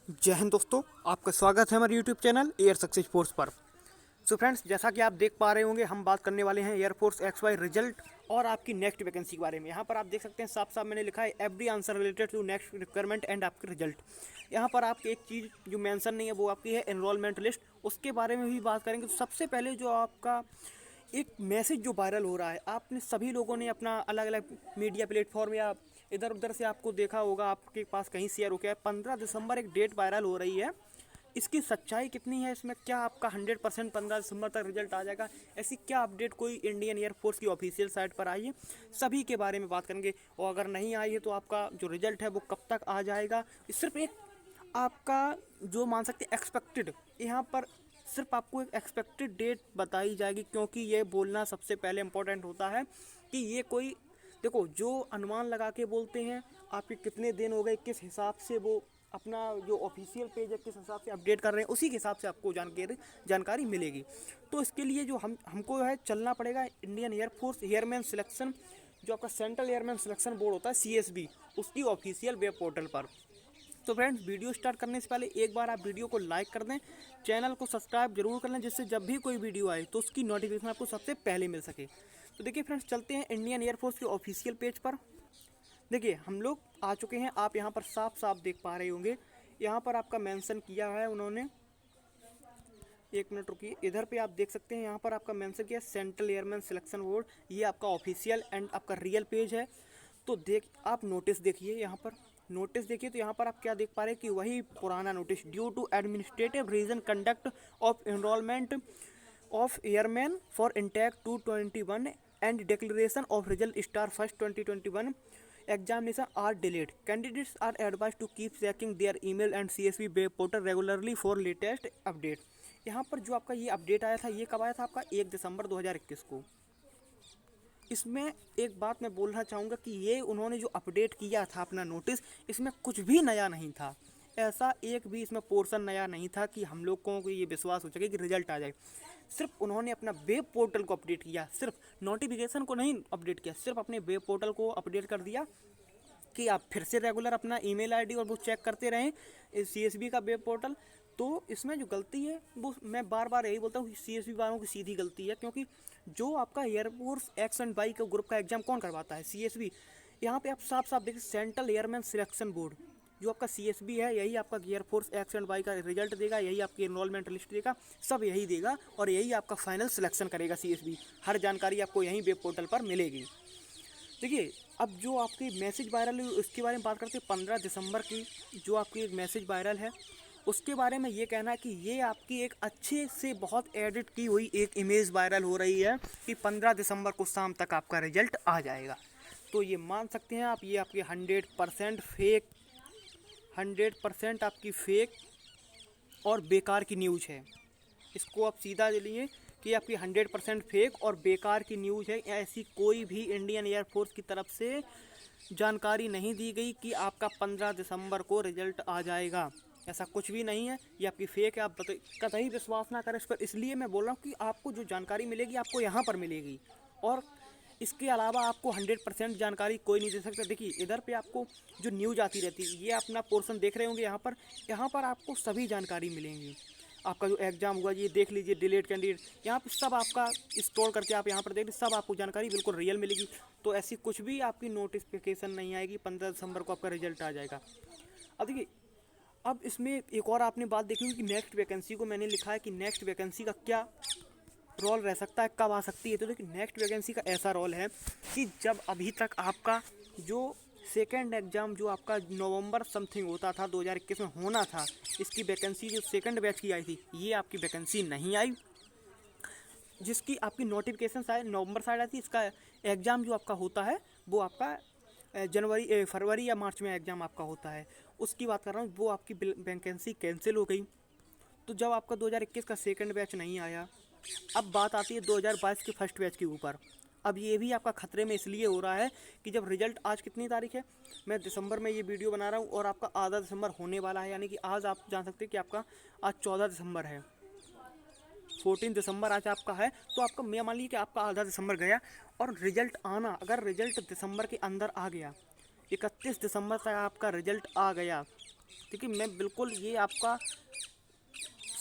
जय हिंद दोस्तों, आपका स्वागत है हमारे YouTube channel air success force पर। सो फ्रेंड्स, जैसा कि आप देख पा रहे होंगे, हम बात करने वाले हैं एयरफोर्स XY रिजल्ट और आपकी नेक्स्ट वैकेंसी के बारे में। यहाँ पर आप देख सकते हैं साफ साफ मैंने लिखा है every answer related to next requirement and आपके रिजल्ट। यहाँ पर आपकी एक चीज़ जो मेंशन नहीं है वो आपकी है एनरोलमेंट लिस्ट, उसके बारे में भी बात करेंगे। तो सबसे पहले जो आपका एक मैसेज जो वायरल हो रहा है, आपने सभी लोगों ने अपना अलग अलग मीडिया प्लेटफॉर्म या इधर उधर से आपको देखा होगा, आपके पास कहीं शेयर हो गया है। 15 दिसंबर एक डेट वायरल हो रही है, इसकी सच्चाई कितनी है, इसमें क्या आपका 100% 15 दिसंबर तक रिजल्ट आ जाएगा, ऐसी क्या अपडेट कोई इंडियन एयरफोर्स की ऑफिशियल साइट पर आई है, सभी के बारे में बात करेंगे। और अगर नहीं आई है तो आपका जो रिजल्ट है वो कब तक आ जाएगा, सिर्फ एक आपका जो मान सकते एक्सपेक्टेड, यहाँ पर सिर्फ आपको एक एक्सपेक्टेड डेट बताई जाएगी, क्योंकि ये बोलना सबसे पहले इम्पोर्टेंट होता है कि ये कोई देखो जो अनुमान लगा के बोलते हैं आपके कितने दिन हो गए, किस हिसाब से वो अपना जो ऑफिशियल पेज है किस हिसाब से अपडेट कर रहे हैं, उसी के हिसाब से आपको जानकारी मिलेगी। तो इसके लिए जो हमको है चलना पड़ेगा इंडियन एयरफोर्स एयरमैन सिलेक्शन, जो आपका सेंट्रल एयरमैन सिलेक्शन बोर्ड होता है CSB, उसकी ऑफिशियल वेब पोर्टल पर। तो फ्रेंड्स, वीडियो स्टार्ट करने से पहले एक बार आप वीडियो को लाइक कर दें, चैनल को सब्सक्राइब जरूर कर लें, जिससे जब भी कोई वीडियो आए तो उसकी नोटिफिकेशन आपको सबसे पहले मिल सके। तो देखिए फ्रेंड्स, चलते हैं इंडियन एयरफोर्स के ऑफिशियल पेज पर। देखिए हम लोग आ चुके हैं, आप यहाँ पर साफ साफ देख पा रहे होंगे, यहाँ पर आपका मेंशन किया है उन्होंने, एक मिनट रुकिए, इधर पे आप देख सकते हैं, यहाँ पर आपका मेंशन किया सेंट्रल एयरमैन सिलेक्शन बोर्ड, ये आपका ऑफिशियल एंड आपका रियल पेज है। तो आप नोटिस देखिए, यहाँ पर नोटिस देखिए, तो यहाँ पर आप क्या देख पा रहे हैं कि वही पुराना notice, due to administrative reason conduct of enrolment of airman for intake 221 and declaration of result star first 2021 examination are delayed, candidates are advise to keep checking their email and CSV web portal regularly for latest update. यहाँ पर जो आपका ये update आया था, ये कब आया था आपका 1 दिसंबर 2021 को। इसमें एक बात मैं बोलना चाहूँगा कि ये उन्होंने जो अपडेट किया था अपना नोटिस, इसमें कुछ भी नया नहीं था, ऐसा एक भी इसमें पोर्शन नया नहीं था कि हम लोगों को ये विश्वास हो सके कि रिजल्ट आ जाए। सिर्फ उन्होंने अपना वेब पोर्टल को अपडेट किया, सिर्फ नोटिफिकेशन को नहीं अपडेट किया, सिर्फ अपने वेब पोर्टल को अपडेट कर दिया कि आप फिर से रेगुलर अपना ईमेल आईडी और वो चेक करते रहें CSB का वेब पोर्टल। तो इसमें जो गलती है वो मैं बार बार यही बोलता हूँ कि CSB वालों की सीधी गलती है, क्योंकि जो आपका एयरफोर्स X&Y का ग्रुप का एग्जाम कौन करवाता है, CSB। यहाँ पे आप साफ साफ देखिए सेंट्रल एयरमैन सिलेक्शन बोर्ड, जो आपका CSB है, यही आपका एयरफोर्स X&Y का रिजल्ट देगा, यही आपकी एनरोलमेंट लिस्ट देगा, सब यही देगा और यही आपका फाइनल सिलेक्शन करेगा CSB। हर जानकारी आपको यहीं वेब पोर्टल पर मिलेगी। देखिए अब जो आपकी मैसेज वायरल हुई उसके बारे में बात करते हैं। 15 दिसंबर की जो आपकी एक मैसेज वायरल है, उसके बारे में ये कहना है कि ये आपकी एक अच्छे से बहुत एडिट की हुई एक इमेज वायरल हो रही है कि 15 दिसंबर को शाम तक आपका रिजल्ट आ जाएगा। तो ये मान सकते हैं आप, ये आपकी 100% फेक, 100% आपकी फेक और बेकार की न्यूज़ है। इसको आप सीधा ले लिए कि आपकी 100% फेक और बेकार की न्यूज़ है। ऐसी कोई भी इंडियन एयरफोर्स की तरफ से जानकारी नहीं दी गई कि आपका 15 दिसंबर को रिजल्ट आ जाएगा, ऐसा कुछ भी नहीं है, ये आपकी फेक है। आप कतई विश्वास ना करें इस पर। इसलिए मैं बोल रहा हूँ कि आपको जो जानकारी मिलेगी आपको यहाँ पर मिलेगी, और इसके अलावा आपको 100% जानकारी कोई नहीं दे सकता। देखिए इधर पे आपको जो न्यूज़ आती रहती है, ये अपना पोर्शन देख रहे होंगे, यहाँ पर आपको सभी जानकारी मिलेंगी। आपका जो एग्जाम हुआ ये देख लीजिए, डिलेट कैंडिडेट, यहाँ पर सब आपका स्टोर करके आप यहाँ पर देख लीजिए, सब आपको जानकारी बिल्कुल रियल मिलेगी। तो ऐसी कुछ भी आपकी नोटिफिकेशन नहीं आएगी, 15 दिसंबर को आपका रिजल्ट आ जाएगा। अब देखिए, अब इसमें एक और आपने बात देखी होगी कि नेक्स्ट वैकेंसी को मैंने लिखा है कि नेक्स्ट वैकेंसी का क्या रोल रह सकता है, कब आ सकती है। तो देखिए नेक्स्ट वैकेंसी का ऐसा रोल है कि जब अभी तक आपका जो सेकेंड एग्ज़ाम जो आपका नवंबर समथिंग होता था 2021 में होना था, इसकी वैकेंसी जो सेकंड बैच की आई थी, ये आपकी वैकेंसी नहीं आई, जिसकी आपकी नोटिफिकेशन शायद नवंबर साइड आई थी। इसका एग्ज़ाम जो आपका होता है वो आपका फरवरी या मार्च में एग्ज़ाम आपका होता है, उसकी बात कर रहा हूँ। वो आपकी वैकेंसी कैंसिल हो गई। तो जब आपका 2021 का सेकंड बैच नहीं आया, अब बात आती है 2022 के फर्स्ट बैच के ऊपर। अब ये भी आपका खतरे में इसलिए हो रहा है कि जब रिजल्ट, आज कितनी तारीख है, मैं दिसंबर में ये वीडियो बना रहा हूँ और आपका आधा दिसंबर होने वाला है, यानी कि आज आप जान सकते हैं कि आपका आज 14 दिसंबर है, 14 दिसंबर आज आपका है। तो आपका, मैं मान लीजिए कि आपका आधा दिसंबर गया और रिजल्ट आना, अगर रिजल्ट दिसंबर के अंदर आ गया, 31 दिसंबर तक आपका रिजल्ट आ गया, क्योंकि मैं बिल्कुल ये आपका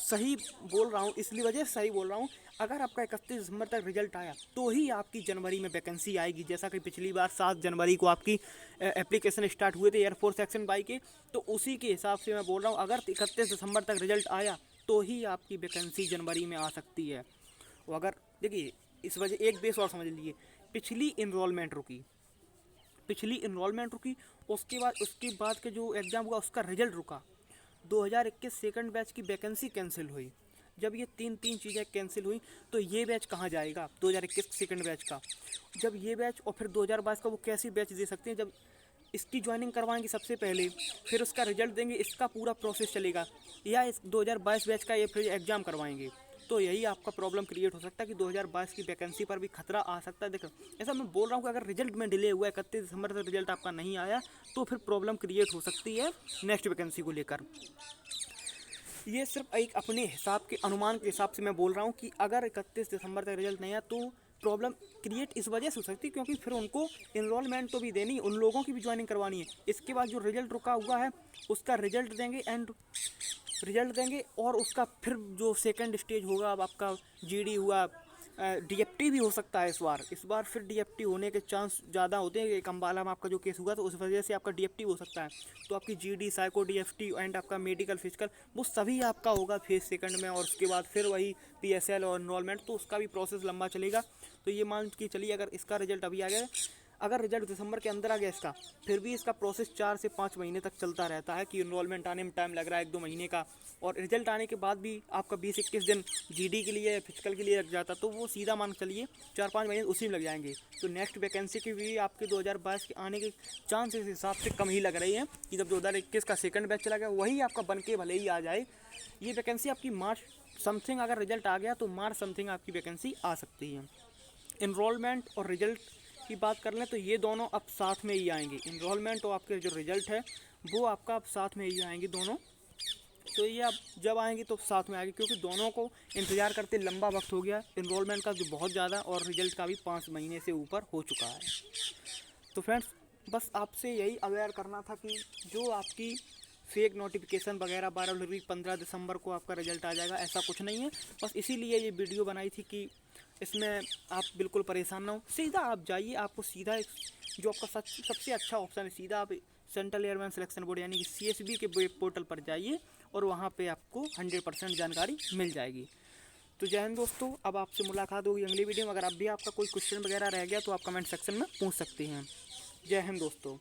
सही बोल रहा हूँ, इसलिए वजह से सही बोल रहा हूँ। अगर आपका 31 दिसंबर तक रिजल्ट आया तो ही आपकी जनवरी में वैकेंसी आएगी। जैसा कि पिछली बार 7 जनवरी को आपकी एप्लीकेशन स्टार्ट हुए थे एयरफोर्स सेक्शन बाई के, तो उसी के हिसाब से मैं बोल रहा हूँ अगर 31 दिसंबर तक रिजल्ट आया तो ही आपकी वैकेंसी जनवरी में आ सकती है। और अगर देखिए इस वजह एक बेस और समझ लीजिए, पिछली इनरोलमेंट रुकी, उसके बाद के जो एग्ज़ाम हुआ उसका रिजल्ट रुका, 2021 सेकंड बैच की वैकेंसी कैंसिल हुई। जब ये तीन चीज़ें कैंसिल हुई तो ये बैच कहाँ जाएगा 2021 सेकंड बैच का। जब ये बैच और फिर 2022 का वो कैसी बैच दे सकते हैं जब इसकी ज्वाइनिंग करवाएंगे सबसे पहले, फिर उसका रिजल्ट देंगे, इसका पूरा प्रोसेस चलेगा, या इस 2022 बैच का ये फिर एग्ज़ाम करवाएंगे। तो यही आपका प्रॉब्लम क्रिएट हो सकता है कि 2022 की वैकेंसी पर भी खतरा आ सकता है। देखो ऐसा मैं बोल रहा हूँ कि अगर रिजल्ट में डिले हुआ है, 31 दिसंबर तक रिजल्ट आपका नहीं आया, तो फिर प्रॉब्लम क्रिएट हो सकती है नेक्स्ट वैकेंसी को लेकर। ये सिर्फ एक अपने हिसाब के अनुमान के हिसाब से मैं बोल रहा हूँ कि अगर 31 दिसंबर तक रिजल्ट नहीं आया तो प्रॉब्लम क्रिएट इस वजह से हो सकती है क्योंकि फिर उनको इनरोलमेंट तो भी देनी, उन लोगों की भी ज्वाइनिंग करवानी है। इसके बाद जो रिजल्ट रुका हुआ है उसका रिजल्ट देंगे और उसका फिर जो सेकंड स्टेज होगा, अब आपका जीडी हुआ, डीएफटी भी हो सकता है इस बार फिर डीएफटी होने के चांस ज़्यादा होते हैं। एक अम्बाला में आपका जो केस हुआ तो उस वजह से आपका डीएफटी हो सकता है। तो आपकी जीडी, साइको, डीएफटी एंड आपका मेडिकल, फिजिकल, वो सभी आपका होगा फेज सेकंड में, और उसके बाद फिर वही पीएसएल और एनरोलमेंट, तो उसका भी प्रोसेस लंबा चलेगा। तो ये मान के चलिए अगर इसका रिजल्ट अभी आ गया, अगर रिजल्ट दिसंबर के अंदर आ गया इसका, फिर भी इसका प्रोसेस 4 से 5 महीने तक चलता रहता है कि इनरोलमेंट आने में टाइम लग रहा है 1-2 महीने का, और रिजल्ट आने के बाद भी आपका 20-21 दिन जीडी के लिए, फिजिकल के लिए लग जाता, तो वो सीधा मान चलिए 4-5 महीने उसी में लग जाएंगे। तो नेक्स्ट वैकेंसी की भी आपके 2022 के आने के चांस इस हिसाब से कम ही लग रही हैं कि जब 2021 का सेकंड बैच चला गया वही आपका बन के भले ही आ जाए। ये वैकेंसी आपकी मार्च समथिंग, अगर रिजल्ट आ गया तो मार्च समथिंग आपकी वैकेंसी आ सकती है। इनरोलमेंट और रिजल्ट की बात कर लें तो ये दोनों अब साथ में ही आएंगे, इनरोलमेंट और आपके जो रिजल्ट है वो आपका अब साथ में ही आएंगे दोनों। तो ये अब जब आएंगे तो साथ में आएंगे क्योंकि दोनों को इंतज़ार करते लंबा वक्त हो गया, इनरोलमेंट का जो बहुत ज़्यादा और रिजल्ट का भी 5 महीने से ऊपर हो चुका है। तो फ्रेंड्स बस आपसे यही अवेयर करना था कि जो आपकी फेक नोटिफिकेशन वगैरह 12 फरवरी 15 दिसंबर को आपका रिजल्ट आ जाएगा, ऐसा कुछ नहीं है। बस इसीलिए ये वीडियो बनाई थी कि इसमें आप बिल्कुल परेशान ना हो, सीधा आप जाइए, आपको सीधा जो आपका सबसे अच्छा ऑप्शन है, सीधा आप सेंट्रल एयरमैन सिलेक्शन बोर्ड यानी कि CSB के वेब पोर्टल पर जाइए और वहाँ पे आपको 100% जानकारी मिल जाएगी। तो जय हिंद दोस्तों, अब आपसे मुलाकात होगी अगली वीडियो में। अगर अब भी आपका कोई क्वेश्चन वगैरह रह गया तो आप कमेंट सेक्शन में पूछ सकते हैं। जय हिंद दोस्तों।